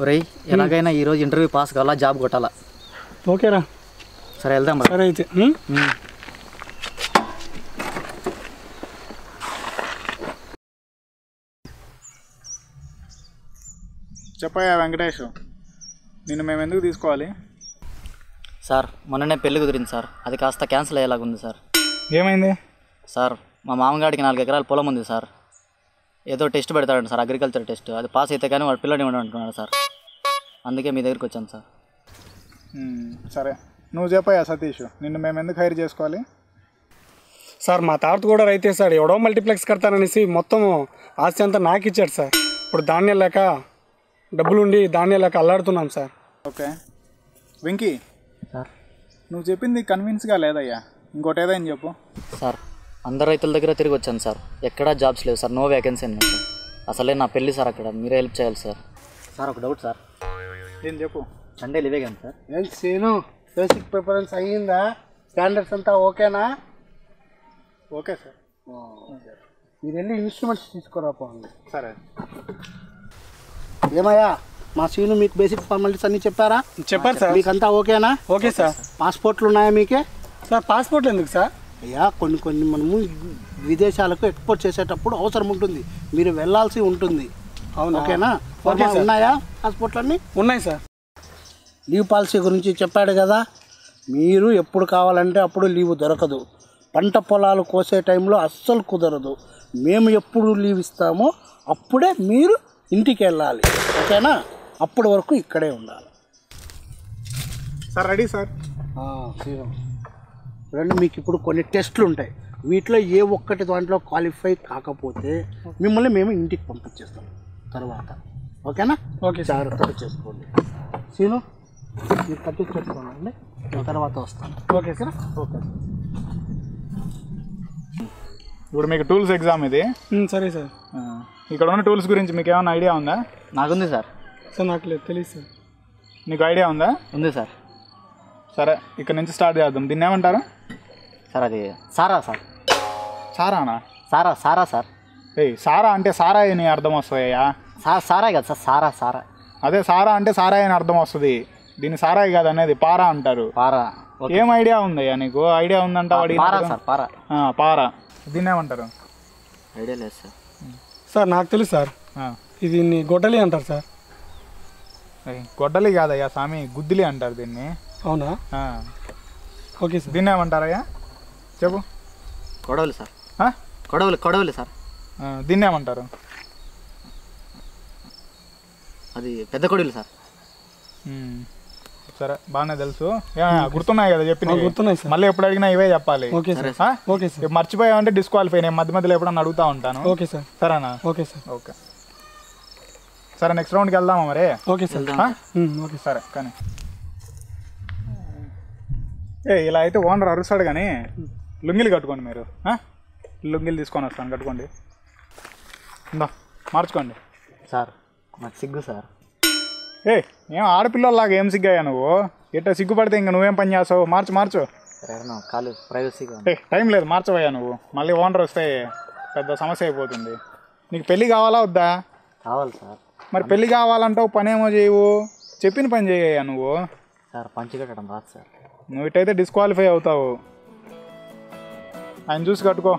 ఒరేయ్ ఎలాగైనా ఈరోజు ఇంటర్వ్యూ పాస్ కావాలా, జాబ్ కొట్టాలా. ఓకేరా, సరే వెళ్దాం. సరే అయితే చెప్పయ్యా వెంకటేష్, నిన్ను మేము ఎందుకు తీసుకోవాలి? సార్ మొన్ననే పెళ్లి కుదిరింది సార్, అది కాస్త క్యాన్సిల్ అయ్యేలాగుంది సార్. ఏమైంది? సార్ మా మామగాడికి 4 ఎకరాల పొలం ఉంది సార్. ఏదో టెస్ట్ పెడతాడు సార్, అగ్రికల్చర్ టెస్ట్. అది పాస్ అయితే కానీ వాడు పిల్లని ఇవ్వడం అంటున్నాడు సార్. అందుకే మీ దగ్గరికి వచ్చాను సార్. సరే నువ్వు చెప్పయ్యా సతీష్, నిన్ను మేము ఎందుకు హైర్ చేసుకోవాలి? సార్ మా తాత కూడా రైతే సార్, ఎవడో మల్టీప్లెక్స్ కడతాననేసి మొత్తం ఆస్తి అంతా నాకు ఇచ్చాడు సార్. ఇప్పుడు ధాన్యం లేక డబ్బులుండి ధాన్యం లేక అల్లాడుతున్నాం సార్. ఓకే వెంకీ సార్, నువ్వు చెప్పింది కన్విన్స్గా లేదయ్యా, ఇంకోటి ఏదైనా చెప్పు. సార్ అందరు రైతుల దగ్గర తిరిగి వచ్చాను సార్, ఎక్కడా జాబ్స్ లేవు సార్, నో వేకెన్సీ అని సార్. అసలే నా పెళ్ళి సార్, అక్కడ మీరే హెల్ప్ చేయాలి సార్. సార్ ఒక డౌట్ సార్. ఏం చెప్పు. సండే లివే కానీ సార్. ఏం సీను, బేసిక్ ప్రిఫరెన్స్ అయ్యిందా? స్టాండర్డ్స్ అంతా ఓకేనా? Okay sir. మీరు వెళ్ళి ఇన్స్ట్రుమెంట్స్ తీసుకురా పోండి. సరే. ఏమయ్యా మా సీను మీకు బేసిక్ ఫార్మాలిటీస్ అన్నీ చెప్పారా? చెప్పారు సార్. మీకంతా ఓకేనా? Okay sir. పాస్పోర్ట్లు ఉన్నాయా మీకే? సార్ పాస్పోర్ట్లు ఎందుకు సార్? అయ్యా కొన్ని మనము విదేశాలకు ఎక్స్పోర్ట్ చేసేటప్పుడు అవసరం ఉంటుంది, మీరు వెళ్ళాల్సి ఉంటుంది. అవును, ఓకేనా? ఉన్నాయా పాస్పోర్ట్లు అన్నీ? ఉన్నాయి సార్. లీవ్ పాలసీ గురించి చెప్పాడు కదా, మీరు ఎప్పుడు కావాలంటే అప్పుడు లీవ్ దొరకదు. పంట పొలాలు కోసే టైంలో అస్సలు కుదరదు. మేము ఎప్పుడు లీవ్ ఇస్తామో అప్పుడే మీరు ఇంటికి వెళ్ళాలి. ఓకేనా? అప్పటి వరకు ఇక్కడే ఉండాలి. Sir ready sir. చూడండి, మీకు ఇప్పుడు కొన్ని టెస్టులు ఉంటాయి. వీటిలో ఏ ఒక్కటి దాంట్లో క్వాలిఫై కాకపోతే మిమ్మల్ని మేము ఇంటికి పంపించేస్తాం తర్వాత. ఓకేనా? Okay sir. జాగ్రత్తగా చేసుకోండి. సీను మీరు కట్టించుకోండి, తర్వాత వస్తాను. Okay sir. ఓకే. ఇప్పుడు మీకు టూల్స్ ఎగ్జామ్ ఇది. సరే సార్. ఇక్కడ ఉన్న టూల్స్ గురించి మీకు ఏమైనా ఐడియా ఉందా? నాకుంది సార్. సార్ నాకు లేదు, తెలియదు సార్. నీకు ఐడియా ఉందా? ఉంది సార్. సరే ఇక్కడ నుంచి స్టార్ట్ చేద్దాం. దీన్ని ఏమంటారు సార్? అది సారా సార్. సారానా? సారా సారా సార్. సారా అంటే సారా అని అర్థం వస్తాయా? సారా కదా సార్, సారా సారా. అదే సారా అంటే సారాయి అని అర్థం వస్తుంది. దీన్ని సారాయి కాదు అనేది పారా అంటారు. పారా. ఏం ఐడియా ఉందయ్యా నీకు? ఐడియా ఉందంట పారా సార్. పారా. పారా. దీన్ని ఏమంటారు? ఐడియా లేదు సార్. సార్ నాకు తెలుసు సార్, ఇది గొడ్డలి అంటారు సార్. గొడ్డలి కాదయ్యా స్వామి, గుద్దిలి అంటారు దీన్ని. అవునా? Okay sir. దీన్ని ఏమంటారయ్యా చెప్పు. కొడవలి సార్. కొడవలి సార్. దీన్ని ఏమంటారు? అది పెద్ద కొడవలి సార్. సరే బాగానే తెలుసు. గుర్తున్నాయి కదా చెప్పిన? గుర్తున్నాయి సార్. మళ్ళీ ఎప్పుడు అడిగినా ఇవే చెప్పాలి. Okay sir. Okay sir. మర్చిపోయావంటే డిస్క్వాలిఫై. నేను మధ్య మధ్యలో ఎప్పుడన్నా అడుగుతా ఉంటాను. Okay sir. సరేనా? Okay sir. ఓకే సరే, నెక్స్ట్ రౌండ్కి వెళ్దామా మరి? Okay sir. ఓకే సరే. కానీ ఇలా అయితే ఓనర్ అరుస్తాడు, కానీ లుంగిలు కట్టుకోండి మీరు. లుంగిలు తీసుకొని వస్తాను, కట్టుకోండి. ఇందా మార్చుకోండి. సార్ నాకు సిగ్గు సార్. ఏం ఆడపిల్లలాగా ఏం సిగ్గాయా నువ్వు? ఎట్టా సిగ్గుపడితే ఇంక నువ్వేం పని చేస్తావు? మార్చు. కాలు ప్రైవసీగా. టైం లేదు, మార్చవయ్యా నువ్వు. మళ్ళీ ఓనర్ వస్తే పెద్ద సమస్య అయిపోతుంది. నీకు పెళ్ళి కావాలా వద్దా? కావాలి సార్. మరి పెళ్ళి కావాలంటావు, పని ఏమో చేయవు. చెప్పిన పని చేయయ్యా నువ్వు. సార్ పంచి కట్టడం రాదు సార్. నువ్వు ఇటైతే డిస్క్వాలిఫై అవుతావు. ఆయన చూసి కట్టుకో.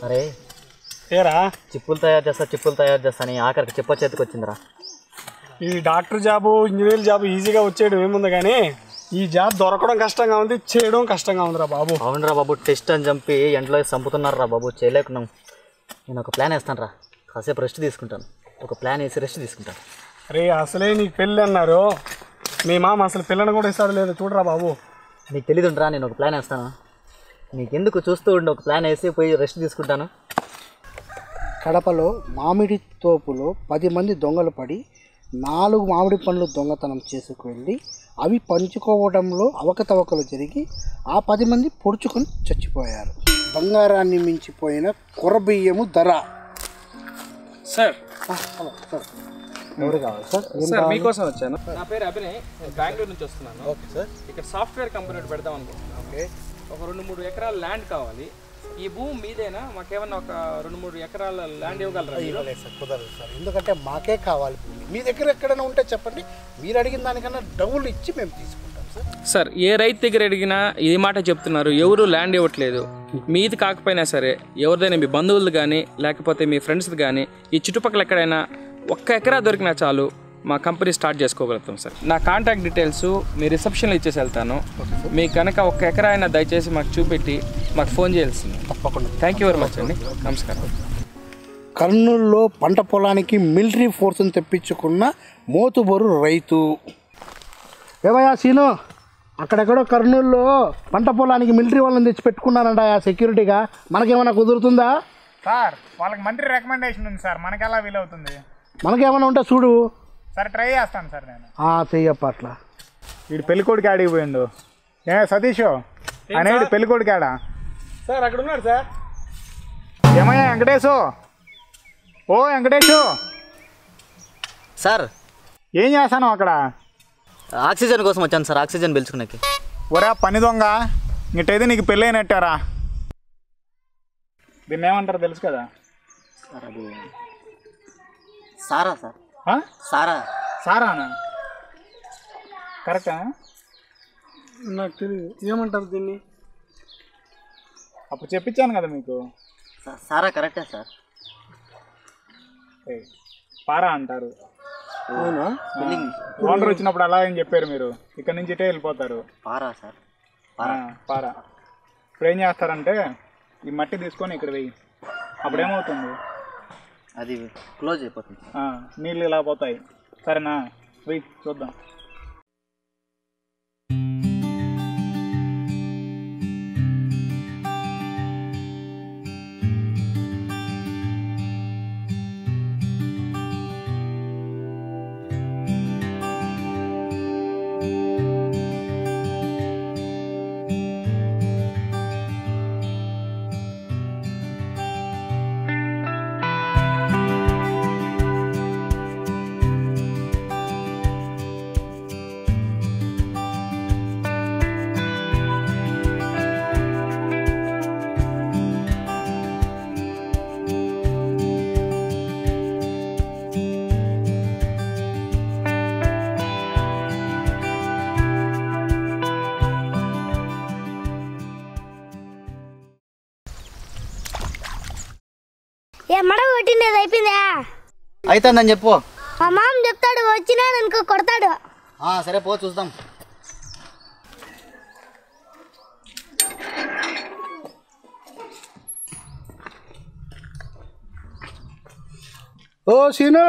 అరే ఏరా, చిప్పులు తయారు చేస్తా అని ఆఖరికి చెప్ప చేతికి వచ్చిందిరా. ఈ డాక్టర్ జాబు, ఇంజనీర్ జాబు ఈజీగా వచ్చేయడం ఏముంది, కానీ ఈ జాబ్ దొరకడం కష్టంగా ఉంది, చేయడం కష్టంగా ఉందిరా బాబు. అవునరా బాబు, టెస్ట్ అని చంపి ఎండలో చంపుతున్నారా బాబు, చేయలేకున్నాం. నేను ఒక ప్లాన్ వేస్తాను రా, కాసేపు రెస్ట్ తీసుకుంటాను. ఒక ప్లాన్ వేసి రెస్ట్ తీసుకుంటాను. అరే అసలే నీకు పెళ్ళి అన్నారు, మీ మామ అసలు పిల్లని కూడా ఇస్తాడు లేదు, చూడరా బాబు. నీకు తెలియదుంటరా, నేను ఒక ప్లాన్ వేస్తాను. నీకెందుకు చూస్తూ ఉండి ఒక ప్లాన్ వేసి పోయి రెస్ట్ తీసుకుంటాను. కడపలో మామిడి తోపులో 10 మంది దొంగలు పడి 4 మామిడి పండ్లు దొంగతనం చేసుకువెళ్ళి అవి పంచుకోవడంలో అవకతవకలు జరిగి ఆ 10 మంది పొడుచుకొని చచ్చిపోయారు. బంగారాన్ని మించిపోయిన కొరబియ్యము ధర. సార్ ఎవరు కావాలి సార్? సార్ మీకోసం వచ్చాను. నా పేరు అభినయ్, నేను బెంగళూరు నుంచి వస్తున్నాను. Okay sir. ఇక్కడ సాఫ్ట్వేర్ కంపెనీ పెడదాం అనుకుంటున్నాను. ఓకే. ఒక 2-3 ఎకరాల ల్యాండ్ కావాలి. ఈ భూమి మీదేనా? మాకేమన్నా ఒక 2-3 ఎకరాల ల్యాండ్ ఇవ్వగలరా? ఇవ్వలేదు సార్, కుదరదు సార్. ఎందుకంటే మాకే కావాలి భూమి. మీ దగ్గర ఎక్కడైనా ఉంటే చెప్పండి, మీరు అడిగిన దానికన్నా డబ్బులు ఇచ్చి మేము తీసుకుంటాం సార్. సార్ ఏ రైతు దగ్గర అడిగినా ఈ మాట చెప్తున్నారు, ఎవరు ల్యాండ్ ఇవ్వట్లేదు. మీది కాకపోయినా సరే ఎవరిదైనా మీ బంధువులు కానీ లేకపోతే మీ ఫ్రెండ్స్ది కానీ ఈ చుట్టుపక్కల ఎక్కడైనా 1 ఎకరా దొరికినా చాలు మా కంపెనీ స్టార్ట్ చేసుకోగలుగుతాం సార్. నా కాంటాక్ట్ డీటెయిల్స్ మీ రిసెప్షన్లో ఇచ్చేసి వెళ్తాను. మీకు కనుక 1 ఎకరా అయినా దయచేసి మాకు చూపెట్టి మాకు ఫోన్ చేయాల్సింది. తప్పకుండా. థ్యాంక్ యూ వెరీ మచ్ అండి. నమస్కారం. కర్నూలులో పంట పొలానికి మిలిటరీ ఫోర్స్ని తెప్పించుకున్న మోతుబరు రైతు. ఏమయ్యా సీను, అక్కడెక్కడో కర్నూలులో పంట పొలానికి మిలిటరీ వాళ్ళని తెచ్చి పెట్టుకున్నారంట సెక్యూరిటీగా. మనకేమైనా కుదురుతుందా సార్? వాళ్ళకి మంత్రి రికమెండేషన్ ఉంది సార్, మనకి ఎలా వీలవుతుంది? మనకేమైనా ఉంటే చూడు. సరే ట్రై చేస్తాను సార్ నేను. చెయ్యప్ప అట్లా. వీడు పెళ్ళికొడికి ఆడికి పోయిండు. ఏ సతీష్ అనేది పెళ్ళికొడికి ఆడా సార్ అక్కడ ఉన్నారు సార్. ఏమయ్యా వెంకటేశు? ఓ వెంకటేశు, సార్ ఏం చేస్తాను అక్కడ? ఆక్సిజన్ కోసం వచ్చాను సార్, ఆక్సిజన్ పీల్చుకునేకి. ఒరే పని దొంగ, ఇటైతే నీకు పెళ్ళైనట్టారా? దీన్ని ఏమంటారు తెలుసు కదా? సార్ అది సారా సార్. ఆ? సారా. సారానా? కరెక్టా? నాకు తెలియదు ఏమంటారు దీన్ని. అప్పుడు చెప్పించాను కదా మీకు. సారా కరెక్టే సార్. పారా అంటారు. అవునా? ఓనర్ వచ్చినప్పుడు అలా అని చెప్పారు మీరు. ఇక్కడ నుంచి ఇటే వెళ్ళిపోతారు. పారా సార్. పారా. ఇప్పుడు ఏం చేస్తారంటే ఈ మట్టి తీసుకొని ఇక్కడ వెయ్యి. అప్పుడు ఏమవుతుంది? అది క్లోజ్ అయిపోతుంది. నీళ్ళు ఇలా పోతాయి. సరేనా? వెయ్యి చూద్దాం. మడ కొట్టిండేది అయిపోయిందా? అవుతుందని చెప్పు. మా మామ చెప్తాడు, వచ్చినాడు అనుకో కొడతాడు. సరే పో చూద్దాం. ఓ సీను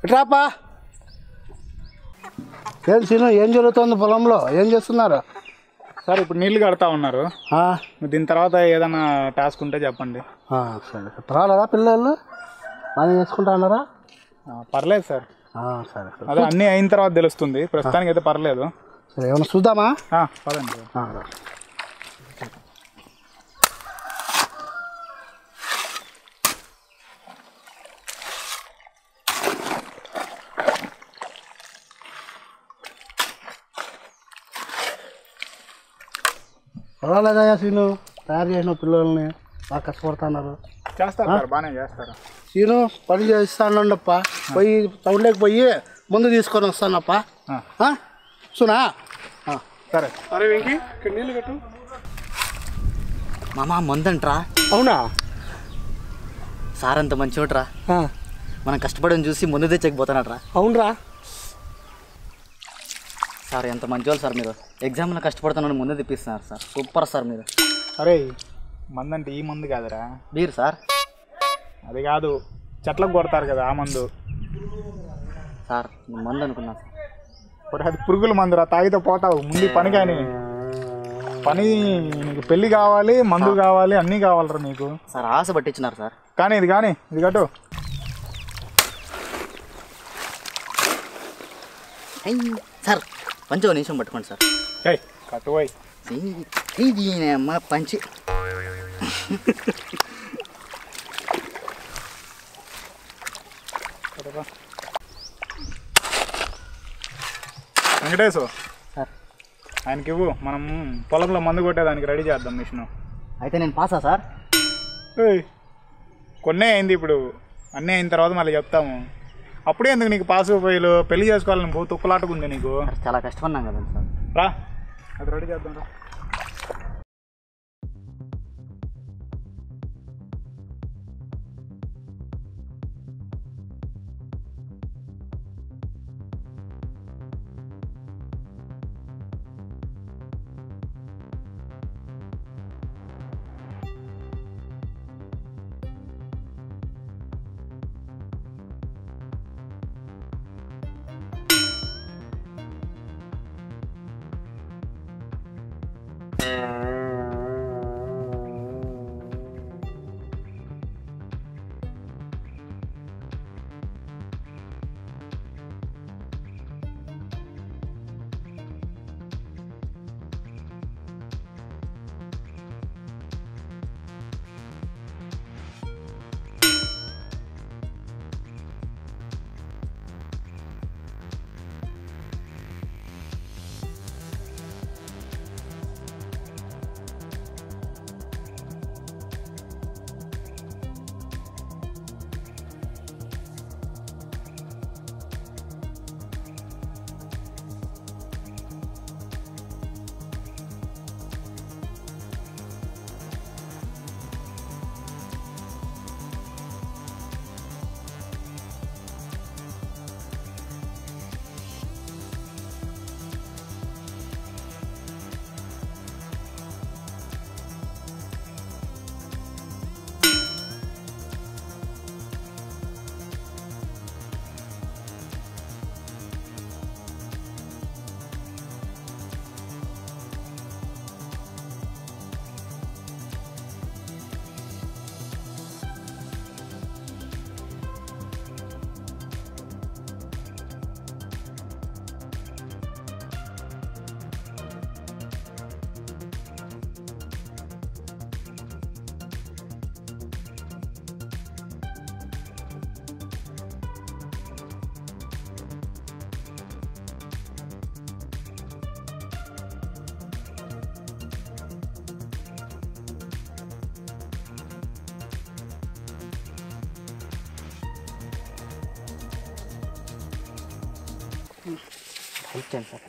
ఇట్రాపా. ఏం సీను, ఏం జరుగుతుంది పొలంలో? ఏం చేస్తున్నారు? సార్ ఇప్పుడు నీళ్ళు కడతా ఉన్నారు. దీని తర్వాత ఏదైనా టాస్క్ ఉంటే చెప్పండి. సరే. పర్వాలేదా పిల్లలు బాగా చేసుకుంటా అన్నారా? పర్లేదు సార్. సరే సరే. అదే అన్నీ అయిన తర్వాత తెలుస్తుంది. ప్రస్తుతానికి అయితే పర్లేదు. సరే ఏమన్నా చూద్దామా? పదండి. పర్వాలేదా సీను, తయారు చేసిన పిల్లల్ని బాగా కష్టపడుతున్నారు. చేస్తారు సార్, బాగానే చేస్తారు. సీను పని చేస్తానండప్ప. పోయి టౌన్లోకి పోయి ముందు తీసుకొని వస్తానప్ప. సునా సరే. అరే వెంకీ, ఇక్కడ నీళ్ళు కట్టు. మామ మందంట్రా. అవునా? సార్ అంత మంచివాడ్రా. మనం కష్టపడని చూసి ముందు తెచ్చకపోతానట్రా. అవునరా సార్, ఎంత మంచివాళ్ళు సార్ మీరు. ఎగ్జామ్లో కష్టపడుతున్నాను ముందు తెప్పిస్తున్నారు సార్. సూపర్ సార్ మీరు. అరే మందు అంటే ఈ మందు కాదురా, బీర్ సార్. అది కాదు, చెట్లకు కొడతారు కదా ఆ మందు. సార్ మందు అనుకున్నా సార్. అది పురుగుల మందురా, తాగితే పోతావు. ముందు పని కానీ. పని నీకు పెళ్ళి కావాలి, మందు కావాలి, అన్నీ కావాలరా నీకు. సార్ ఆశ పట్టించినారు సార్. కానీ ఇది కట్టు. సార్ పంచో నిమిషం పట్టుకోండి సార్. కట్టు పోయి ఇది అమ్మ పంచి. వెంకటేశు సార్ ఆయనకి ఇవ్వు, మనం పొలంలో మందు కొట్టేదానికి రెడీ చేద్దాం మిషన్. అయితే నేను పాసా సార్? కొన్నే అయింది, ఇప్పుడు అన్నీ అయిన తర్వాత మళ్ళీ చెప్తాము. అప్పుడే ఎందుకు నీకు పాస్ పోయిలు? పెళ్లి చేసుకోవాలని పో తుక్కలాటుకుంది నీకు. చాలా కష్టపడినాం కదండి సార్. రా అది రెడీ చేద్దాం రా. ఇచ్చాను సార్.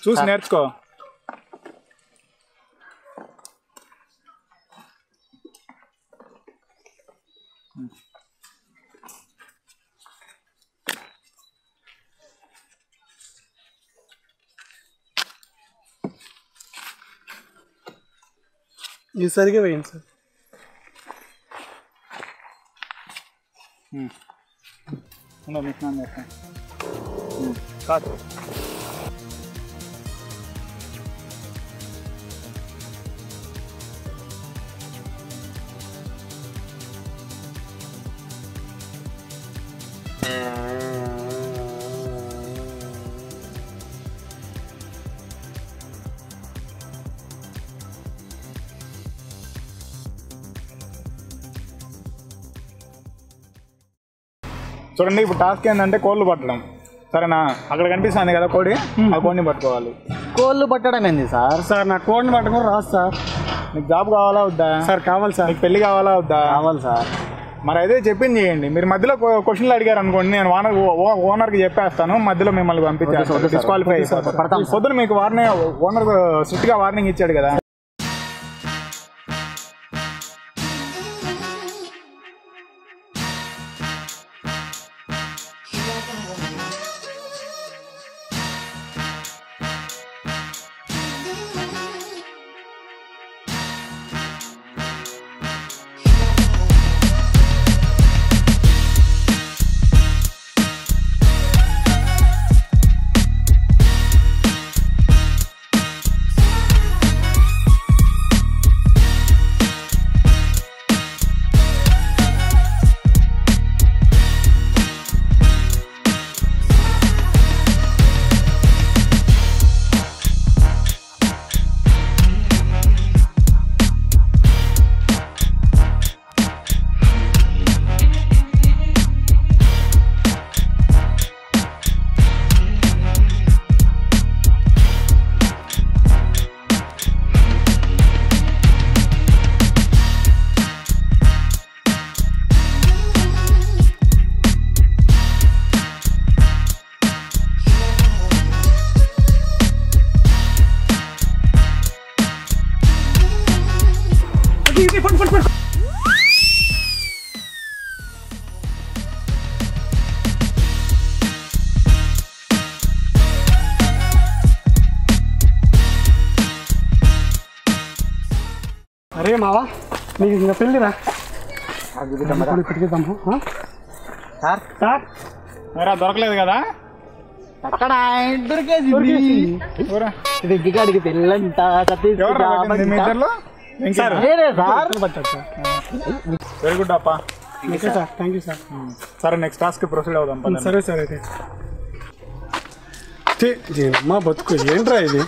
చూసి నేర్చుకో. ఇది సరిగా వేయండి సార్. మిషన్ చేస్తాను కాదు. చూడండి, ఇప్పుడు టాస్క్ ఏంటంటే కోళ్ళు పట్టడం. సరేనా? అక్కడ కనిపిస్తుంది కదా కోడి, ఆ కోడిని పట్టుకోవాలి. కోళ్ళు పట్టడం ఏంది సార్? సార్ నాకు కోడిని పట్టుకుని రాదు సార్. నీకు జాబ్ కావాలా వద్దా? సార్ కావాలి సార్. నీకు పెళ్లి కావాలా వద్దా? కావాలి సార్. మరి అదే చెప్పింది చేయండి. మీరు మధ్యలో క్వశ్చన్లు అడిగారు అనుకోండి, నేను ఓనర్కి చెప్పేస్తాను, మధ్యలో మిమ్మల్ని పంపించేస్తాను, డిస్క్వాలిఫై అయిపోతారు. పొద్దున మీకు ఓనర్ స్ట్రిక్ట్గా వార్నింగ్ ఇచ్చాడు కదా. అరే మావా నీకు ఇంకా పెళ్ళిరా పెట్టిద్దాము సార్ సార్ మరా దొరకలేదు కదా అక్కడ దొరికేది ఊరా. దిగ్గిగాడికి పెళ్ళంట ఎవర్రా పెట్టింది మీ ఇద్దరిలో? సార్ వెంకీ. పట్టాడు సార్ వెరీ గుడ్ అప్ప. Okay sir thank you sir సరే నెక్స్ట్ టాస్క్ ప్రొసీడ్ అవుదాం పదండి. సరే సార్ అయితే అమ్మా బతుకు ఏంట్రా ఇది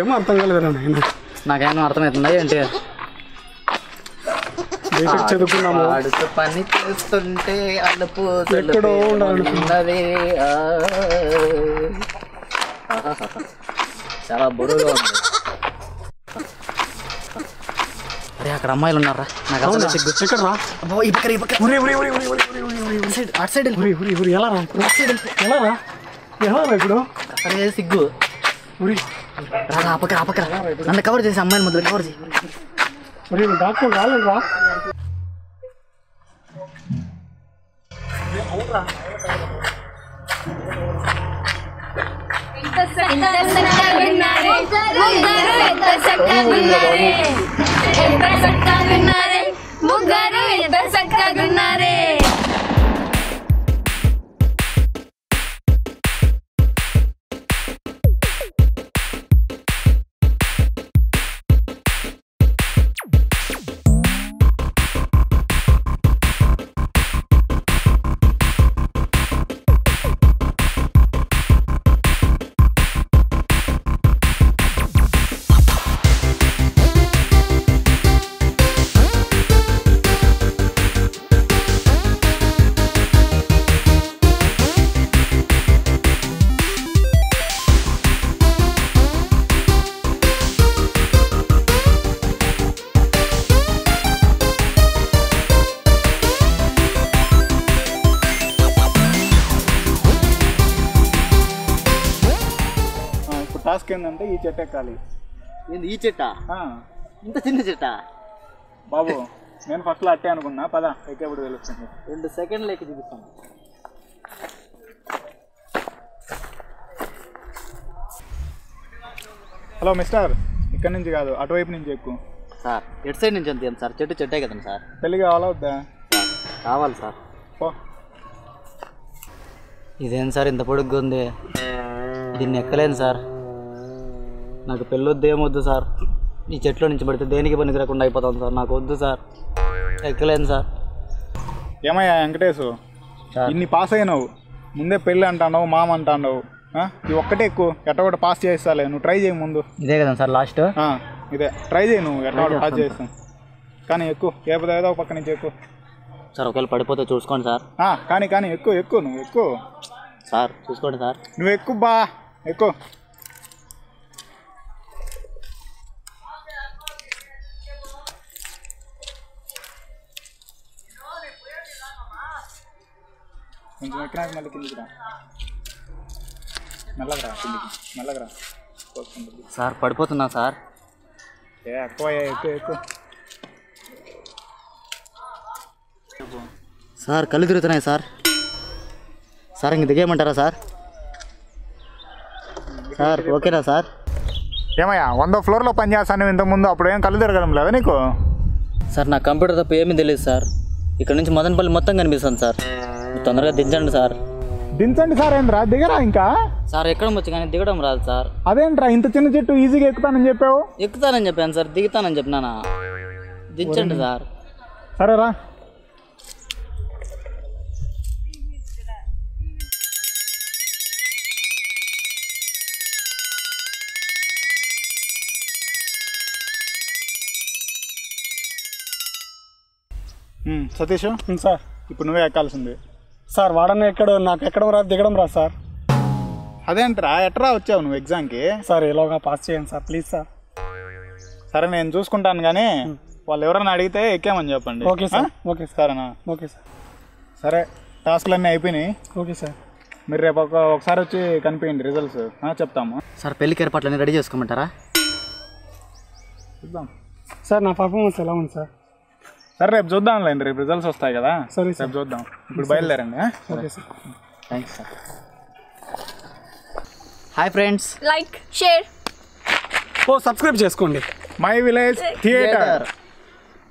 ఏమో అర్థం కాలేదురా నాయన నాకేమో అర్థమవుతుందా ఏంటి బేసిక్ చదువుకున్నాము అడుగు పని చేస్తుంటే అలుపు ఎక్కడో ఉన్నది చాలా బరువుగా ఉంది. అరే అక్కడ అమ్మాయిలు ఉన్నారా నాకు అసలు సిగ్గు. ఎక్కడరా అబ్బో, ఈ పక్కన, ఈ పక్కన. అటు సైడ్ వెళ్ళి. ఎలా రా ఎలా రా ఇప్పుడు అరే సిగ్గు రాగా ఆ పక్కన నన్ను కవర్ చేసి అమ్మాయిని మొదలు కవర్ చేయి. డాక్టర్ రాలేదురా ముగ్గురు ఇద్దరు చక్కగున్నారే. టాస్క్ ఏంటంటే ఈ చెట్టు ఎక్కాలి. ఈ చెట్ట ఇంత చిన్న చెట్ట బాబు నేను ఫస్ట్లో అట్టే అనుకున్నా, పద ఎక్కేప్పుడు తెలుస్తుంది. 2 సెకండ్లు ఎక్కి చూపిస్తాను. హలో మిస్టర్, ఇక్కడ నుంచి కాదు అటువైపు నుంచి ఎక్కువ. సార్ ఎటు సైడ్ నుంచి అంత సార్ చెట్టే కదండి సార్. పెళ్ళి కావాలా వద్దా? కావాలి సార్. ఓ ఇదేం సార్ ఇంత పొడుగ్గా ఉంది, దీన్ని ఎక్కలేను సార్. నాకు పెళ్ళొద్దు ఏమొద్దు సార్. ఈ చెట్లో నుంచి పడితే దేనికి పనికి రాకుండా అయిపోతాను సార్. నాకు వద్దు సార్, ఎక్కలేను సార్. ఏమయ్యా వెంకటేశు, ఇన్ని పాస్ అయినావు, ముందే పెళ్ళి అంటావు, మామ అంటావు, ఇది ఒక్కటే ఎక్కువ ఎట్ట కూడా పాస్ చేస్తాలే. నువ్వు ట్రై చేయి ముందు. ఇదే కదా సార్ లాస్ట్. ఇదే ట్రై చేయి, నువ్వు ఎట్లా కూడా పాస్ చేస్తావు. కానీ ఎక్కువ ఏదో ఏదో ఒక పక్క నుంచి ఎక్కువ సార్. ఒకవేళ పడిపోతే చూసుకోండి సార్. కానీ ఎక్కువ నువ్వు ఎక్కువ సార్, చూసుకోండి సార్. నువ్వు ఎక్కువ బా ఎక్కువ. కొంచెం ఎక్కినాక మళ్ళీ కిందికి రా, మెల్లగా రా కిందికి, మెల్లగా రా. సార్ పడిపోతున్నా సార్. ఎక్కువ ఎక్కువ సార్ కళ్ళు తిరుగుతున్నాయి సార్. సార్ ఇంక దిగేయమంటారా సార్? సార్ ఓకేనా సార్? ఏమయ్యా 100 ఫ్లోర్లో పని చేస్తాను ఇంతకుముందు, అప్పుడు ఏం కళ్ళు తిరగడం లేదా నీకు? సార్ నాకు కంప్యూటర్ తప్ప ఏమీ తెలియదు సార్. ఇక్కడ నుంచి మదనపల్లి మొత్తం కనిపిస్తుంది సార్. తొందరగా దించండి సార్. దించండి సార్. ఏంట్రా దిగరా ఇంకా? సార్ ఎక్కడం వచ్చు కానీ దిగడం రాదు సార్. అదేంట్రా ఇంత చిన్న చెట్టు ఈజీగా ఎక్కుతానని చెప్పావు? ఎక్కుతానని చెప్పాను సార్, దిగుతానని చెప్పినానా? దించండి సార్. సరేరా. సతీష్ సార్ ఇప్పుడు నువ్వే ఎక్కాల్సింది. సార్ వాడనే ఎక్కడో నాకు ఎక్కడం రాదు, దిగడం రాదు సార్. అదేంట్రా ఎట్రా వచ్చావు నువ్వు ఎగ్జామ్కి? సార్ ఎలాగా పాస్ చేయండి సార్ ప్లీజ్ సార్. సరే నేను చూసుకుంటాను, కానీ వాళ్ళు ఎవరైనా అడిగితే ఎక్కామని చెప్పండి. Okay sir. Okay sir. సరేనా? Okay sir. సరే టాస్క్లు అన్నీ అయిపోయినాయి. Okay sir. మీరు రేపు ఒకసారి వచ్చి కనిపించండి, రిజల్ట్స్ చెప్తాము. సార్ పెళ్ళికి ఏర్పాట్లన్నీ రెడీ చేసుకోమంటారా? చూద్దాం. సార్ నా పర్ఫార్మెన్స్ ఎలా ఉంది సార్? సరే రేపు చూద్దాంలేండి, రేపు రిజల్ట్స్ వస్తాయి కదా. సరే రేపు చూద్దాం. ఇప్పుడు బయలుదేరండి. Okay sir. Thanks sir. Hi friends, like share subscribe చేసుకోండి my village theatre.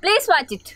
Please watch it.